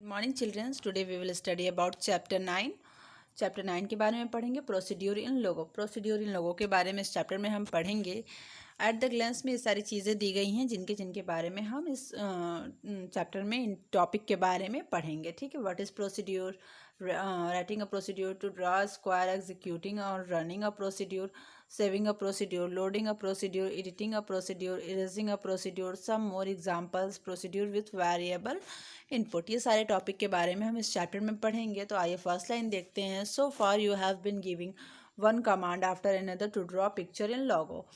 Morning childrens, today we will study about chapter 9। Chapter 9 के बारे में पढ़ेंगे। Procedure in logo. प्रोसीड्यूर इन लोगों के बारे में इस चैप्टर में हम पढ़ेंगे। एट द ग्लेंस में ये सारी चीज़ें दी गई हैं जिनके बारे में हम इस चैप्टर में इन टॉपिक के बारे में पढ़ेंगे। ठीक है। What is procedure, writing a procedure, to draw square, executing और running a procedure, saving a procedure, loading a procedure, editing a procedure, erasing a procedure, some more examples, procedure with variable input। ये सारे topic के बारे में हम इस chapter में पढ़ेंगे। तो आइए फर्स्ट लाइन देखते हैं। So far you have been giving one command after another to draw picture in Logo.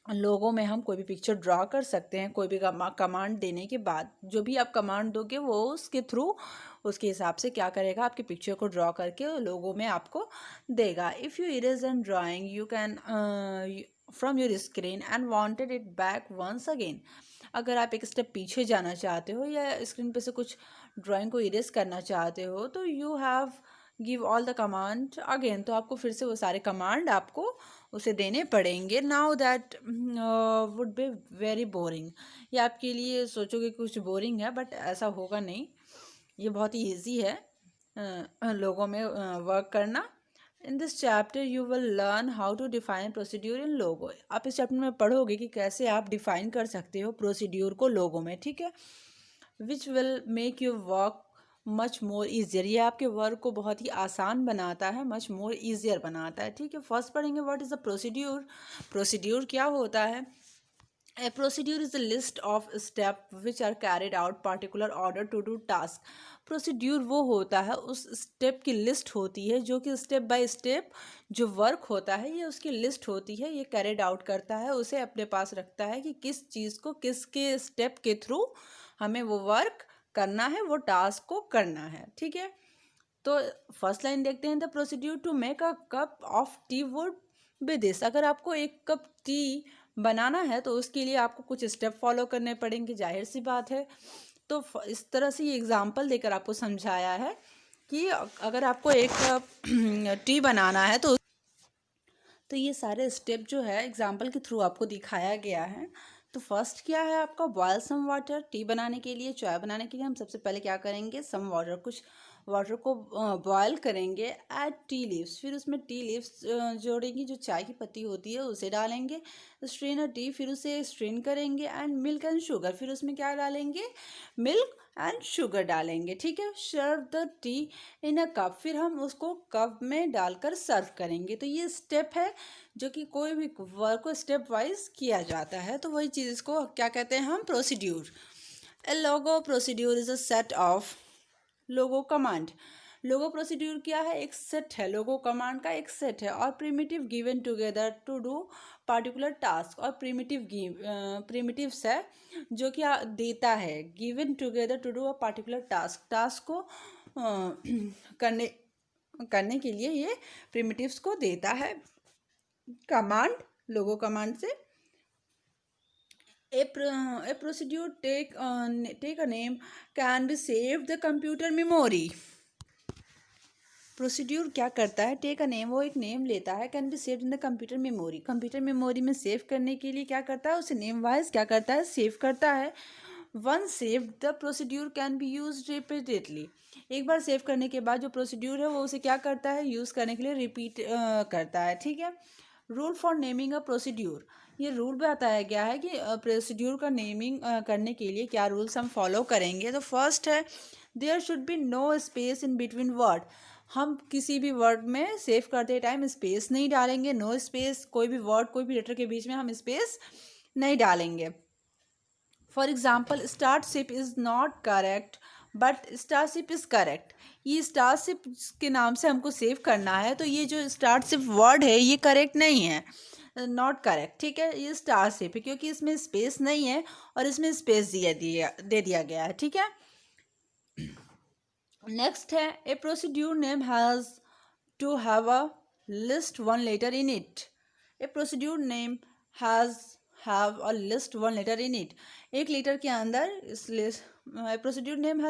लोगों में हम कोई भी पिक्चर ड्रॉ कर सकते हैं कोई भी कमांड देने के बाद। जो भी आप कमांड दोगे वो उसके थ्रू उसके हिसाब से क्या करेगा, आपकी पिक्चर को ड्रॉ करके लोगों में आपको देगा। If you erase an drawing you can from your screen and wanted it back once again. अगर आप एक स्टेप पीछे जाना चाहते हो या स्क्रीन पे से कुछ ड्राइंग को इरेज करना चाहते हो तो you have give all the command again. तो आपको फिर से वो सारे कमांड आपको उसे देने पड़ेंगे। Now that would be very boring. ये आपके लिए सोचोगे कुछ बोरिंग है, बट ऐसा होगा नहीं। ये बहुत ही ईजी है लोगों में वर्क करना। In this chapter you will learn how to define procedure in Logo. आप इस चैप्टर में पढ़ोगे कि कैसे आप डिफाइन कर सकते हो प्रोसीड्यूर को लोगों में। ठीक है। Which will make you work much more easier. ये आपके वर्क को बहुत ही आसान बनाता है, मच मोर ईजियर बनाता है। ठीक है। फर्स्ट पढ़ेंगे what is the procedure. Procedure क्या होता है। A procedure is a list of steps which are carried out particular order to do task। Procedure वो होता है, उस स्टेप की लिस्ट होती है जो कि स्टेप बाय स्टेप जो वर्क होता है ये उसकी लिस्ट होती है। ये कैरिड आउट करता है, उसे अपने पास रखता है कि किस चीज़ को किसके स्टेप के थ्रू हमें वो वर्क करना है, वो टास्क को करना है। ठीक है। तो फर्स्ट लाइन देखते हैं। The procedure to make a cup of tea would be this. अगर आपको एक कप टी बनाना है तो उसके लिए आपको कुछ स्टेप फॉलो करने पड़ेंगे, जाहिर सी बात है। तो इस तरह से ये एग्जांपल देकर आपको समझाया है कि अगर आपको एक कप टी बनाना है तो ये सारे स्टेप जो है एग्जांपल के थ्रू आपको दिखाया गया है। तो फर्स्ट क्या है आपका, बॉयल सम वाटर। टी बनाने के लिए, चाय बनाने के लिए हम सबसे पहले क्या करेंगे, सम वाटर, कुछ वाटर को बॉयल करेंगे। ऐड टी लीव्स, फिर उसमें टी लीव्स जोड़ेंगे, जो चाय की पत्ती होती है उसे डालेंगे। स्ट्रेन अ टी, फिर उसे स्ट्रेन करेंगे। एंड मिल्क एंड शुगर, फिर उसमें क्या डालेंगे, मिल्क एंड शुगर डालेंगे। ठीक है। Serve the tea in a cup, फिर हम उसको कप में डालकर सर्व करेंगे। तो ये स्टेप है जो कि कोई भी वर्क को स्टेप वाइज किया जाता है। तो वही चीज़ को क्या कहते हैं हम, procedure. A logo procedure is a set of logo command. Logo procedure क्या है, एक सेट है, लोगो कमांड का एक सेट है। और primitive given together to do particular task. और प्रिमिटिव्स है जो कि देता है, given together to do a particular task. Task को करने के लिए ये प्रिमिटिव्स को देता है कमांड, लोगो कमांड से। A procedure take a name can be saved the computer memory। Procedure क्या करता है, टेक अ नेम, वो एक नेम लेता है, can be saved in the computer memory. Computer memory में सेव करने के लिए क्या करता है, उसे नेम वाइज क्या करता है, सेव करता है। One saved the procedure can be use repeatedly. एक बार सेव करने के बाद जो प्रोसीड्यूर है वो उसे क्या करता है, यूज़ करने के लिए रिपीट करता है। ठीक है। Rule for naming a procedure, ये रूल बताया गया है कि प्रोसीड्यूर का नेमिंग करने के लिए क्या रूल्स हम फॉलो करेंगे। तो फर्स्ट है, there should be no space in between word. हम किसी भी वर्ड में सेव करते टाइम स्पेस नहीं डालेंगे। नो स्पेस, कोई भी वर्ड कोई भी लेटर के बीच में हम स्पेस नहीं डालेंगे। For example, starship is not correct but starship is correct. ये स्टारशिप के नाम से हमको सेव करना है, तो ये जो स्टारशिप वर्ड है ये करेक्ट नहीं है, नॉट करेक्ट। ठीक है। ये स्टारशिप है क्योंकि इसमें स्पेस नहीं है और इसमें स्पेस दे दिया गया है। ठीक है। नेक्स्ट है, a procedure name has to have a least one letter in it. A procedure name have a least one letter in it. एक लेटर के अंदर इस least, a procedure name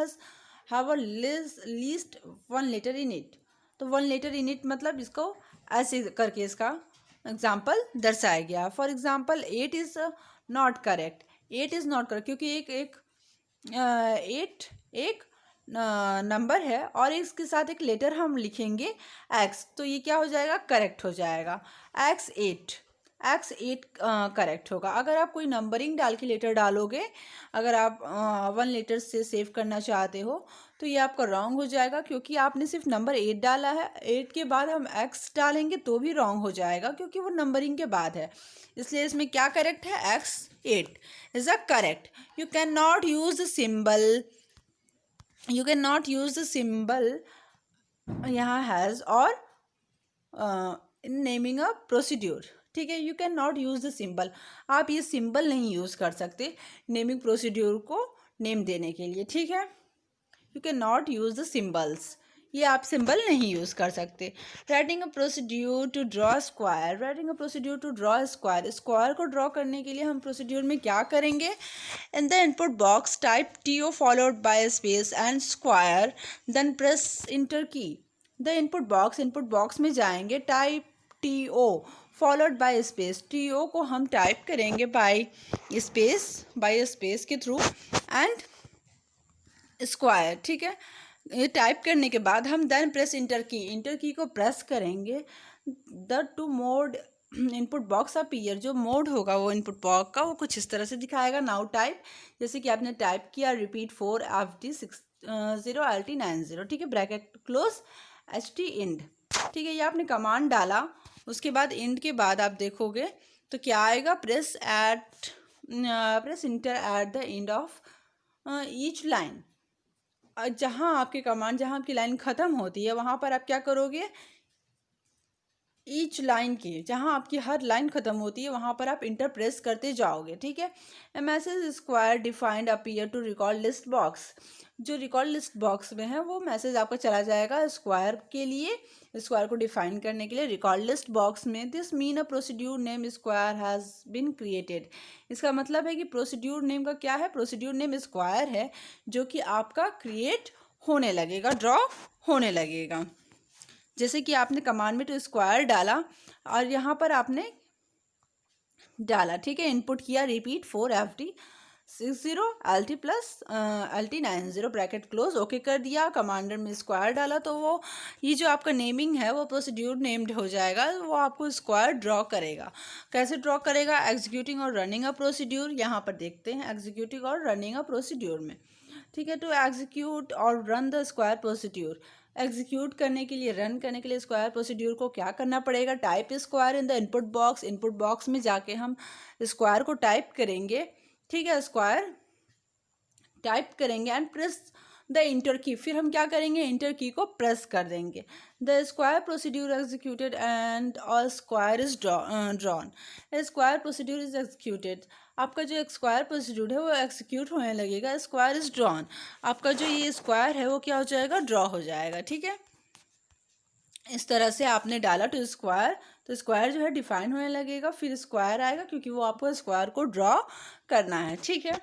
have a least one letter in it. तो one letter in it मतलब इसको ऐसे करके इसका एग्जाम्पल दर्शाया गया। For example, at is not correct. At is not correct क्योंकि एक एट एक नंबर है और इसके साथ एक लेटर हम लिखेंगे एक्स, तो ये क्या हो जाएगा, करेक्ट हो जाएगा। X8, X8 करेक्ट होगा। अगर आप कोई नंबरिंग डाल के लेटर डालोगे, अगर आप 1 लेटर से सेव करना चाहते हो तो ये आपका रॉन्ग हो जाएगा, क्योंकि आपने सिर्फ नंबर 8 डाला है। 8 के बाद हम X डालेंगे तो भी रॉन्ग हो जाएगा, क्योंकि वो नंबरिंग के बाद है। इसलिए इसमें क्या करेक्ट है, X8 is a correct. You can not use the symbol, you cannot use the symbol यहाँ हैज़ और इन नेमिंग अ प्रोसीड्यूर। ठीक है, you can not use the symbol, आप ये सिंबल नहीं यूज़ कर सकते नेमिंग प्रोसीड्यूर को नेम देने के लिए। ठीक है, you can not use the symbols, ये आप सिंबल नहीं यूज़ कर सकते। Writing a procedure to draw square, writing a procedure to draw square, square को ड्रॉ करने के लिए हम प्रोसीड्यूर में क्या करेंगे, in the input box type TO followed by space and square, then press enter key. The input box में जाएंगे, type TO followed by space, TO को हम टाइप करेंगे बाय स्पेस के थ्रू एंड स्क्वायर। ठीक है, ये टाइप करने के बाद हम देन प्रेस इंटर की को प्रेस करेंगे। The two mode input box appear, जो मोड होगा वो इनपुट बॉक्स का वो कुछ इस तरह से दिखाएगा। नाउ टाइप, जैसे कि आपने टाइप किया रिपीट 4 FD 60 LT 90, ठीक है, ब्रैकेट क्लोज HT इंड। ठीक है, ये आपने कमांड डाला, उसके बाद इंड के बाद आप देखोगे तो क्या आएगा, press inter at the end of each line. जहाँ आपकी कमांड, जहाँ आपकी लाइन ख़त्म होती है वहाँ पर आप क्या करोगे, ईच लाइन की जहाँ आपकी हर लाइन ख़त्म होती है वहाँ पर आप इंटर प्रेस करते जाओगे। ठीक है, a message square defined appear to record list box, जो रिकॉर्ड लिस्ट बॉक्स में है वो मैसेज आपका चला जाएगा स्क्वायर के लिए, स्क्वायर को डिफाइन करने के लिए रिकॉर्ड लिस्ट बॉक्स में। This mean a procedure name square has been created, इसका मतलब है कि प्रोसीड्यूर नेम का क्या है, प्रोसीड्यूर नेम स्क्वायर है जो कि आपका क्रिएट होने लगेगा, ड्रॉ होने लगेगा। जैसे कि आपने कमांड में टू स्क्वायर डाला और यहाँ पर आपने डाला, ठीक है, इनपुट किया repeat 4 FD 60 LT plus LT 90 bracket close, okay कर दिया, कमांडर में स्क्वायर डाला, तो वो ये जो आपका नेमिंग है वो प्रोसीड्यूर नेम्ड हो जाएगा, वो आपको स्क्वायर ड्रॉ करेगा। कैसे ड्रॉ करेगा, एग्जीक्यूटिंग और रनिंग अ प्रोसीड्यूर, यहाँ पर देखते हैं एग्जीक्यूटिंग और रनिंग अ प्रोसीड्यूर में। ठीक है, टू एग्जीक्यूट और run the square procedure, execute करने के लिए, रन करने के लिए स्क्वायर प्रोसीड्यूर को क्या करना पड़ेगा, type square in the input box में जाके हम स्क्वायर को टाइप करेंगे। ठीक है, स्क्वायर टाइप करेंगे एंड प्रेस द इंटर की, फिर हम क्या करेंगे, इंटर की को प्रेस कर देंगे। The square procedure executed and a square is drawn, square procedure is executed, आपका जो स्क्वायर प्रोसीड्यूर है वो एग्जीक्यूट होने लगेगा, स्क्वायर इज ड्रॉन, आपका जो ये स्क्वायर है वो क्या हो जाएगा, ड्रॉ हो जाएगा। ठीक है, इस तरह से आपने डाला टू स्क्वायर, तो स्क्वायर जो है डिफाइन होने लगेगा, फिर स्क्वायर आएगा क्योंकि वो आपको स्क्वायर को ड्रॉ करना है। ठीक है,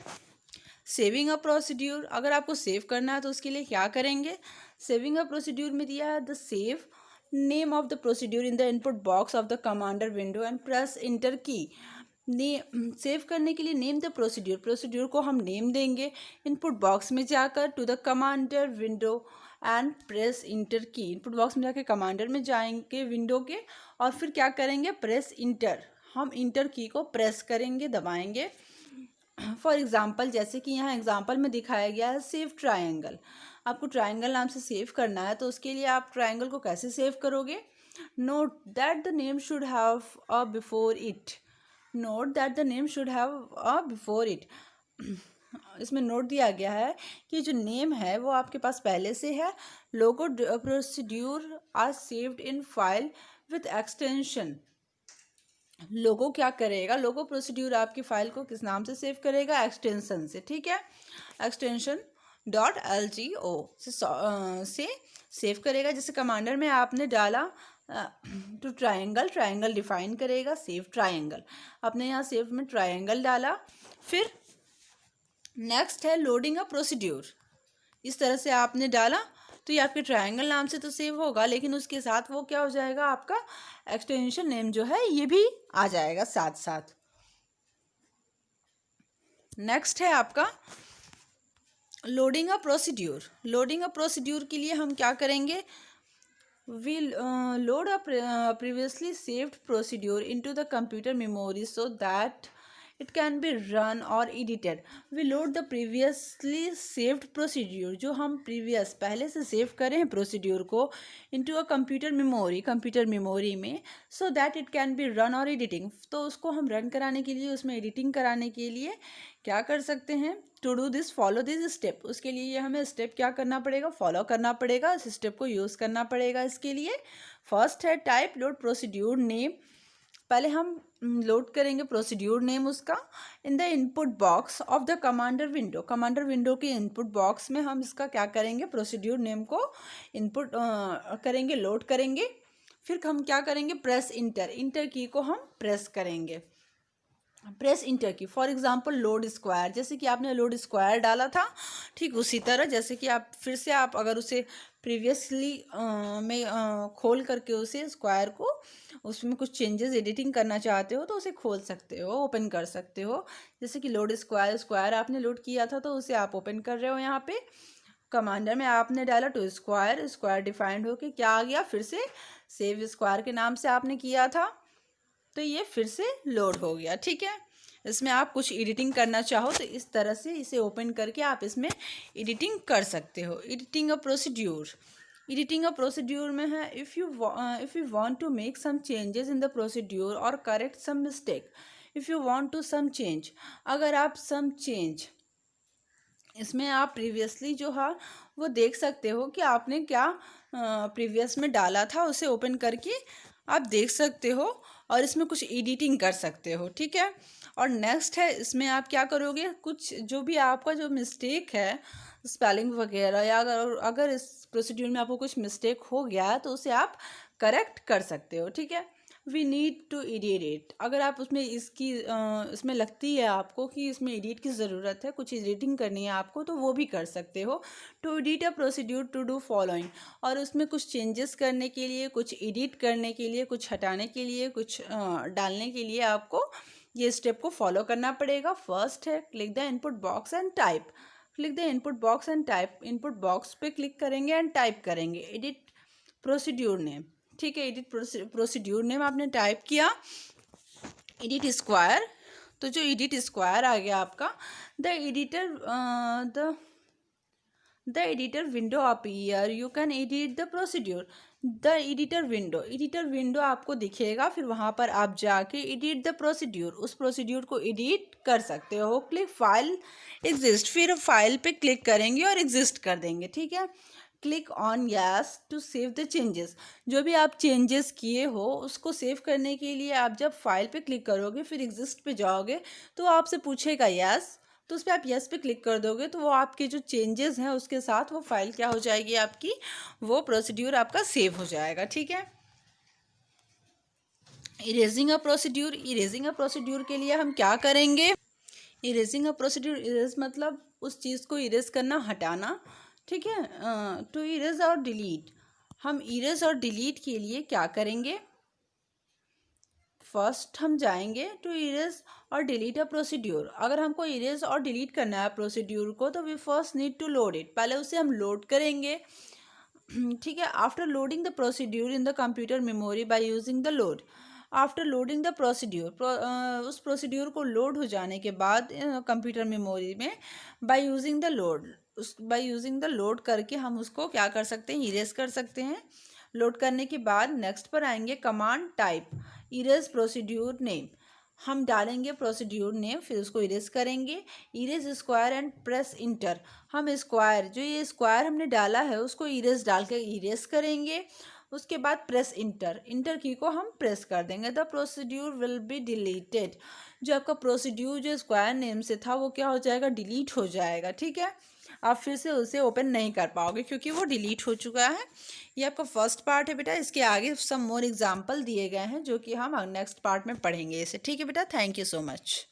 सेविंग अ प्रोसीड्यूर, अगर आपको सेव करना है तो उसके लिए क्या करेंगे, सेविंग अ प्रोसीड्यूर में दिया है the save name of the procedure in the input box of the commander window and press enter की। सेव करने के लिए नेम द प्रोसीड्यूर, प्रोसीड्यूर को हम नेम देंगे इनपुट बॉक्स में जाकर to the commander window and press enter key, input box में जाके कमांडर में जाएंगे विंडो के और फिर क्या करेंगे, प्रेस इंटर, हम इंटर की को प्रेस करेंगे, दबाएंगे। फॉर एग्जाम्पल, जैसे कि यहाँ एग्जाम्पल में दिखाया गया है सेव ट्रायंगल, आपको ट्रायंगल नाम से सेव करना है, तो उसके लिए आप ट्रायंगल को कैसे सेव करोगे, note that the name should have a before it, note that the name should have a before it, इसमें नोट दिया गया है कि जो नेम है वो आपके पास पहले से है। Logo procedure are saved in file with extension, Logo क्या करेगा, लोगो प्रोसीड्यूर आपकी फाइल को किस नाम से सेव करेगा, एक्सटेंशन से। ठीक है, एक्सटेंशन .lgo से सेव करेगा। जैसे कमांडर में आपने डाला टू ट्रायंगल, ट्रायंगल डिफाइन करेगा, सेव ट्रायंगल, आपने यहाँ सेव में ट्रायंगल डाला। फिर नेक्स्ट है लोडिंग अ प्रोसीड्यूर, इस तरह से आपने डाला तो ये आपके ट्रायंगल नाम से तो सेव होगा, लेकिन उसके साथ वो क्या हो जाएगा, आपका एक्सटेंशन नेम जो है ये भी आ जाएगा साथ साथ। नेक्स्ट है आपका लोडिंग अ प्रोसीड्यूर के लिए हम क्या करेंगे, we load a previously saved procedure into the computer memory so that it can be run or edited. We load the previously saved procedure, जो हम पहले से सेव करें हैं प्रोसीड्यूर को, into a कंप्यूटर मेमोरी में, so that it can be run or editing. तो उसको हम रन कराने के लिए, उसमें एडिटिंग कराने के लिए क्या कर सकते हैं, to do this follow this step. उसके लिए हमें स्टेप क्या करना पड़ेगा, फॉलो करना पड़ेगा, इस स्टेप को यूज़ करना पड़ेगा। इसके लिए फर्स्ट है टाइप लोड प्रोसीड्यूर नेम। पहले हम लोड करेंगे प्रोसीड्यूर नेम उसका इन the input box of the commander window के इनपुट बॉक्स में हम इसका क्या करेंगे, प्रोसीड्यूर नेम को इनपुट करेंगे, लोड करेंगे। फिर हम क्या करेंगे, प्रेस इंटर की को हम प्रेस करेंगे, प्रेस इंटर की। फॉर एग्जांपल लोड स्क्वायर, जैसे कि आपने लोड स्क्वायर डाला था, ठीक उसी तरह जैसे कि आप फिर से आप अगर उसे प्रीवियसली में खोल करके उसे स्क्वायर को उसमें कुछ चेंजेस एडिटिंग करना चाहते हो तो उसे खोल सकते हो, ओपन कर सकते हो। जैसे कि लोड स्क्वायर आपने लोड किया था तो उसे आप ओपन कर रहे हो। यहाँ पे कमांडर में आपने डाला टू स्क्वायर डिफाइंड हो के क्या आ गया, फिर से सेव स्क्वायर के नाम से आपने किया था तो ये फिर से लोड हो गया। ठीक है, इसमें आप कुछ एडिटिंग करना चाहो तो इस तरह से इसे ओपन करके आप इसमें एडिटिंग कर सकते हो। एडिटिंग अ प्रोसीड्यूर में है, if you want to make some changes in the procedure और correct some mistake. If you want to some change, अगर आप सम चेंज, इसमें आप प्रीवियसली जो है वो देख सकते हो कि आपने क्या प्रीवियस में डाला था, उसे ओपन करके आप देख सकते हो और इसमें कुछ एडिटिंग कर सकते हो। ठीक है, और नेक्स्ट है इसमें आप क्या करोगे, कुछ जो भी आपका जो मिस्टेक है स्पेलिंग वगैरह या अगर इस प्रोसीड्यूर में आपको कुछ मिस्टेक हो गया है तो उसे आप करेक्ट कर सकते हो। ठीक है, we need to edit it, अगर आप उसमें इसमें लगती है आपको कि इसमें एडिट की ज़रूरत है, कुछ एडिटिंग करनी है आपको, तो वो भी कर सकते हो। To edit a procedure to do following, और उसमें कुछ चेंजेस करने के लिए, कुछ एडिट करने के लिए, कुछ हटाने के लिए, कुछ डालने के लिए आपको ये स्टेप को फॉलो करना पड़ेगा। फर्स्ट है click the input box and type. Input box पे क्लिक करेंगे एंड टाइप करेंगे एडिट प्रोसीड्यूर नेम। ठीक है, एडिट प्रोसीड्यूर नेम आपने टाइप किया, एडिट स्क्वायर, तो जो एडिट स्क्वायर आ गया आपका, the editor window appear, you can edit the procedure. The editor window आपको दिखेगा, फिर वहाँ पर आप जाके एडिट द प्रोसीड्यूर, उस प्रोसीड्यूर को एडिट कर सकते हो। क्लिक फाइल एग्जिस्ट, फिर फाइल पे क्लिक करेंगे और एग्जिस्ट कर देंगे। ठीक है, click on yes to save the changes, जो भी आप चेंजेस किए हो उसको सेव करने के लिए आप जब फाइल पे क्लिक करोगे फिर एग्जिस्ट पे जाओगे तो आपसे पूछेगा यस, तो उस पर आप यस पे क्लिक कर दोगे तो वो आपके जो चेंजेस हैं उसके साथ वो फाइल क्या हो जाएगी आपकी, वो प्रोसीड्यूर आपका सेव हो जाएगा। ठीक है, इरेजिंग अ प्रोसीड्यूर के लिए हम क्या करेंगे, इरेजिंग अ प्रोसीड्यूर, इरेज मतलब उस चीज़ को इरेज करना, हटाना। ठीक है, टू इरेज और डिलीट, हम इरेज और डिलीट के लिए क्या करेंगे, फर्स्ट हम जाएंगे टू इरेज और डिलीट अ प्रोसीड्यूर। अगर हमको इरेज और डिलीट करना है प्रोसीड्यूर को तो we first need to load it, पहले उसे हम लोड करेंगे। ठीक है, after loading the procedure in the computer memory by using the load, after loading the procedure, उस प्रोसीड्यूर को लोड हो जाने के बाद कंप्यूटर मेमोरी में बाय यूजिंग द लोड करके हम उसको क्या कर सकते हैं, इरेज कर सकते हैं। लोड करने के बाद नेक्स्ट पर आएंगे command type, erase procedure name, हम डालेंगे प्रोसीड्यूर नेम, फिर उसको इरेज करेंगे, erase square and press inter, हम स्क्वायर, जो ये स्क्वायर हमने डाला है उसको इरेज डाल के इरेज करेंगे। उसके बाद प्रेस इंटर की को हम प्रेस कर देंगे, the procedure will be deleted, जो आपका प्रोसीड्यूर जो स्क्वायर नेम से था वो क्या हो जाएगा, डिलीट हो जाएगा। ठीक है, आप फिर से उसे ओपन नहीं कर पाओगे क्योंकि वो डिलीट हो चुका है। ये आपका फर्स्ट पार्ट है बेटा, इसके आगे सम मोर एग्जाम्पल दिए गए हैं जो कि हम नेक्स्ट पार्ट में पढ़ेंगे इसे। ठीक है बेटा, थैंक यू सो मच।